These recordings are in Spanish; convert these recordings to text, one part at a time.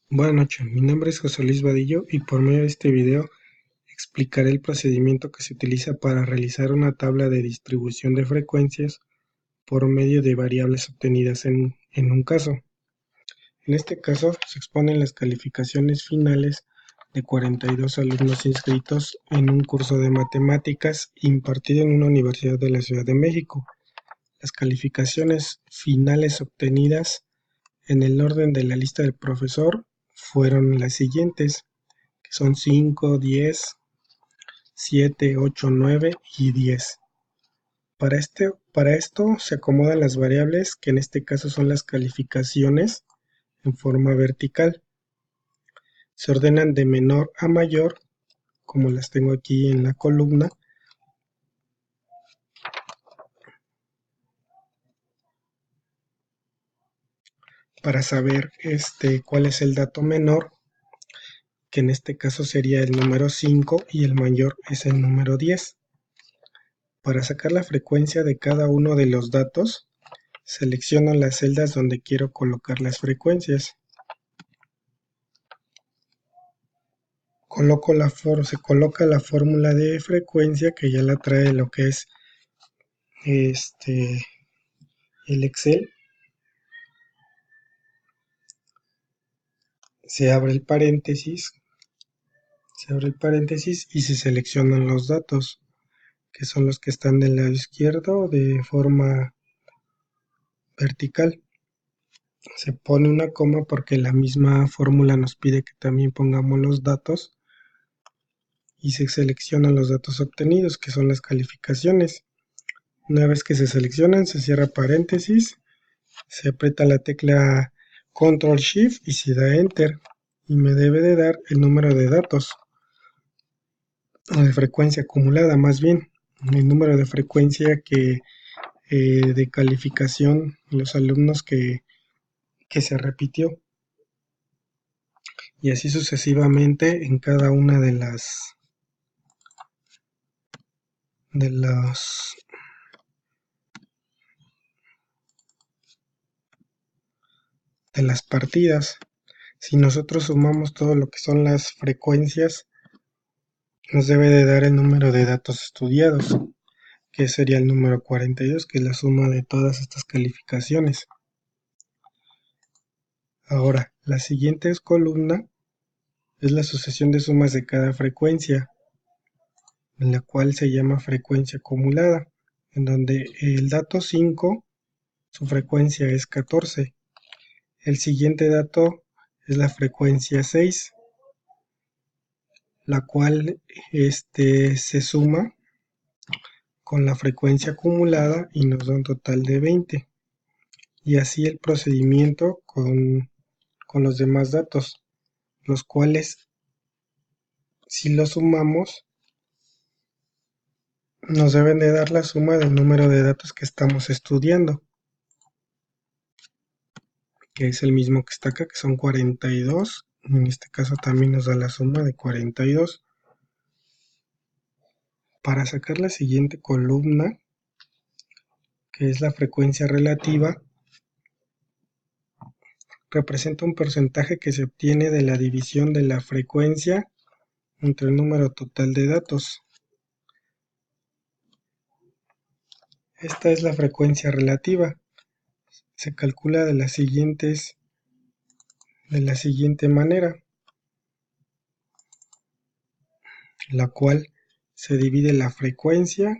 Buenas noches, mi nombre es José Luis Vadillo y por medio de este video explicaré el procedimiento que se utiliza para realizar una tabla de distribución de frecuencias por medio de variables obtenidas en un caso. En este caso se exponen las calificaciones finales de 42 alumnos inscritos en un curso de matemáticas impartido en una universidad de la Ciudad de México. Las calificaciones finales obtenidas en el orden de la lista del profesor fueron las siguientes, que son 5, 10, 7, 8, 9 y 10. Para esto se acomodan las variables, que en este caso son las calificaciones, en forma vertical. Se ordenan de menor a mayor, como las tengo aquí en la columna, para saber cuál es el dato menor, que en este caso sería el número 5 y el mayor es el número 10. Para sacar la frecuencia de cada uno de los datos, selecciono las celdas donde quiero colocar las frecuencias. Se coloca la fórmula de frecuencia, que ya la trae lo que es este el Excel. Se abre el paréntesis, y se seleccionan los datos, que son los que están del lado izquierdo de forma vertical. Se pone una coma porque la misma fórmula nos pide que también pongamos los datos, y se seleccionan los datos obtenidos, que son las calificaciones. Una vez que se seleccionan, se cierra paréntesis, se aprieta la tecla Control Shift y se da Enter, y me debe de dar el número de datos, o de frecuencia acumulada más bien, el número de frecuencia de calificación, los alumnos que se repitió, y así sucesivamente en cada una de las de las partidas. Si nosotros sumamos todo lo que son las frecuencias, nos debe de dar el número de datos estudiados, que sería el número 42, que es la suma de todas estas calificaciones. Ahora, la siguiente columna es la sucesión de sumas de cada frecuencia, en la cual se llama frecuencia acumulada, en donde el dato 5, su frecuencia es 14. El siguiente dato es la frecuencia 6, la cual se suma con la frecuencia acumulada y nos da un total de 20. Y así el procedimiento con los demás datos, los cuales, si los sumamos, nos deben de dar la suma del número de datos que estamos estudiando, que es el mismo que está acá, que son 42. En este caso también nos da la suma de 42. Para sacar la siguiente columna, que es la frecuencia relativa, representa un porcentaje que se obtiene de la división de la frecuencia entre el número total de datos. Esta es la frecuencia relativa. Se calcula de la siguiente manera, la cual se divide la frecuencia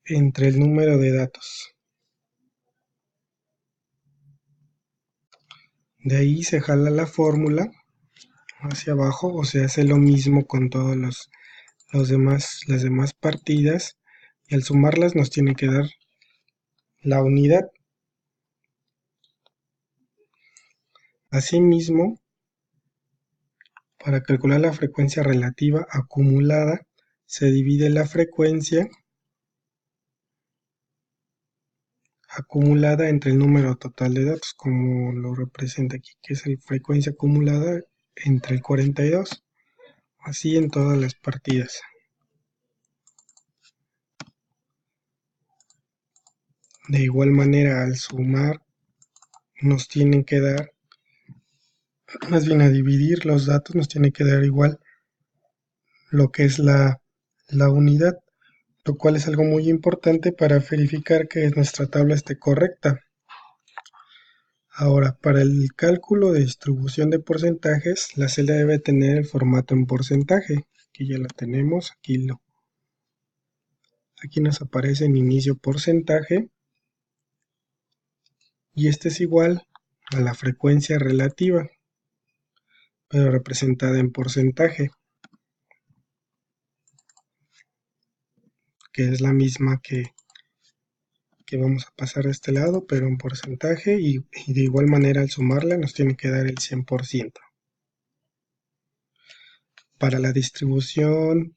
entre el número de datos. De ahí se jala la fórmula hacia abajo, o se hace lo mismo con todas las demás partidas, y al sumarlas nos tiene que dar la unidad. Asimismo, para calcular la frecuencia relativa acumulada, se divide la frecuencia acumulada entre el número total de datos, como lo representa aquí, que es la frecuencia acumulada entre el 42. Así en todas las partidas. De igual manera, al sumar, nos tienen que dar más bien a dividir los datos, nos tiene que dar igual lo que es la unidad, lo cual es algo muy importante para verificar que nuestra tabla esté correcta. Ahora, para el cálculo de distribución de porcentajes, la celda debe tener el formato en porcentaje. Aquí ya la tenemos, aquí nos aparece en inicio porcentaje y este es igual a la frecuencia relativa, pero representada en porcentaje, que es la misma que vamos a pasar de este lado, pero en porcentaje y de igual manera al sumarla nos tiene que dar el 100%. Para la distribución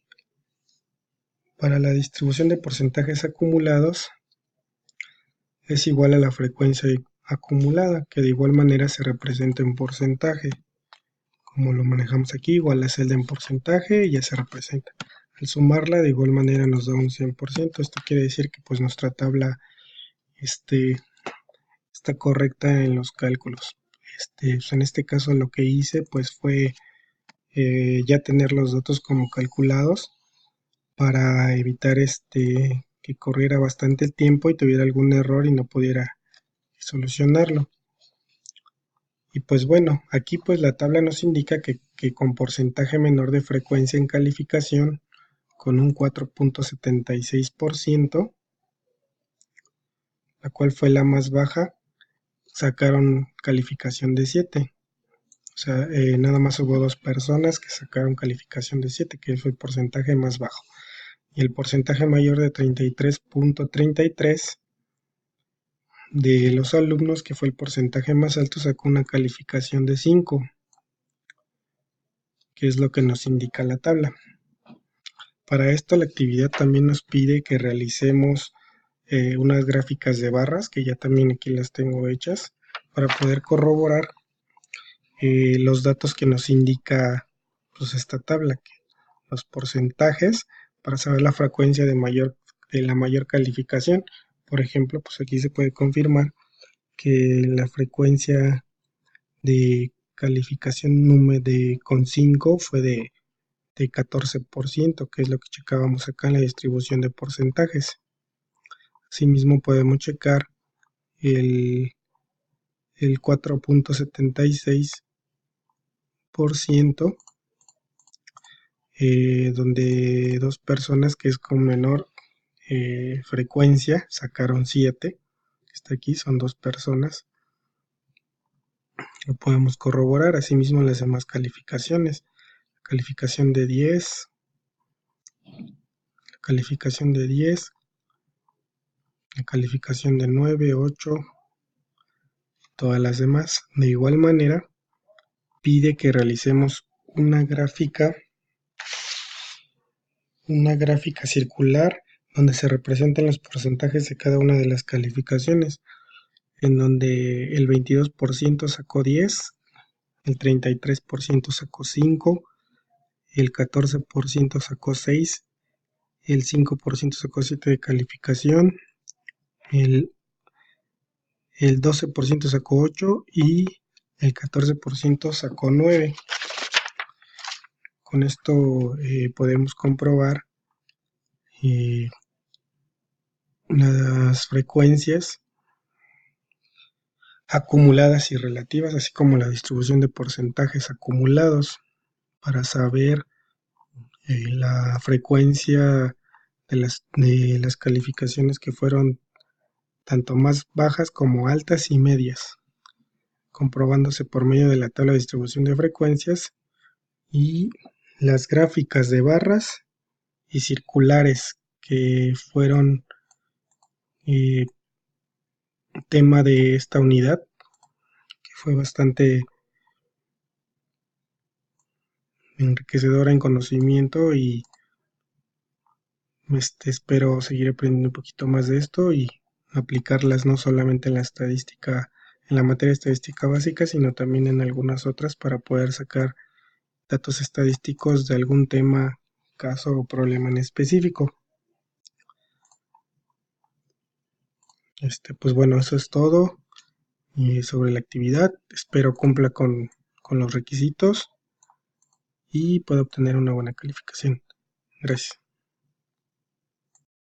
de porcentajes acumulados es igual a la frecuencia acumulada, que de igual manera se representa en porcentaje. Como lo manejamos aquí, igual la celda en porcentaje y ya se representa. Al sumarla de igual manera nos da un 100%. Esto quiere decir que pues nuestra tabla está correcta en los cálculos. Pues en este caso lo que hice pues fue ya tener los datos como calculados para evitar que corriera bastante el tiempo y tuviera algún error y no pudiera solucionarlo. Y pues bueno, aquí pues la tabla nos indica que con porcentaje menor de frecuencia en calificación, con un 4.76%, la cual fue la más baja, sacaron calificación de 7. O sea, nada más hubo 2 personas que sacaron calificación de 7, que fue el porcentaje más bajo. Y el porcentaje mayor de 33.33 de los alumnos, que fue el porcentaje más alto, sacó una calificación de 5, que es lo que nos indica la tabla. Para esto la actividad también nos pide que realicemos unas gráficas de barras, que ya también aquí las tengo hechas, para poder corroborar los datos que nos indica pues, esta tabla, los porcentajes, para saber la frecuencia de la mayor calificación. Por ejemplo, pues aquí se puede confirmar que la frecuencia de calificación con 5 fue de 14%, que es lo que checábamos acá en la distribución de porcentajes. Asimismo podemos checar el 4.76%, donde 2 personas que es con menor frecuencia sacaron 7. Está aquí, son 2 personas. Lo podemos corroborar. Asimismo las demás calificaciones. Calificación de 10, la calificación de 10, la calificación de 9, 8, todas las demás. De igual manera, pide que realicemos una gráfica circular donde se representan los porcentajes de cada una de las calificaciones, en donde el 22% sacó 10, el 33% sacó 5, el 14% sacó 6, el 5% sacó 7 de calificación, el 12% sacó 8 y el 14% sacó 9. Con esto podemos comprobar las frecuencias acumuladas y relativas, así como la distribución de porcentajes acumulados, para saber la frecuencia de las calificaciones que fueron tanto más bajas como altas y medias, comprobándose por medio de la tabla de distribución de frecuencias y las gráficas de barras y circulares que fueron eh, tema de esta unidad, que fue bastante enriquecedora en conocimiento y espero seguir aprendiendo un poquito más de esto y aplicarlas no solamente en la materia de estadística básica, sino también en algunas otras para poder sacar datos estadísticos de algún tema, caso o problema en específico. Pues bueno, eso es todo sobre la actividad. Espero cumpla con con los requisitos y pueda obtener una buena calificación. Gracias.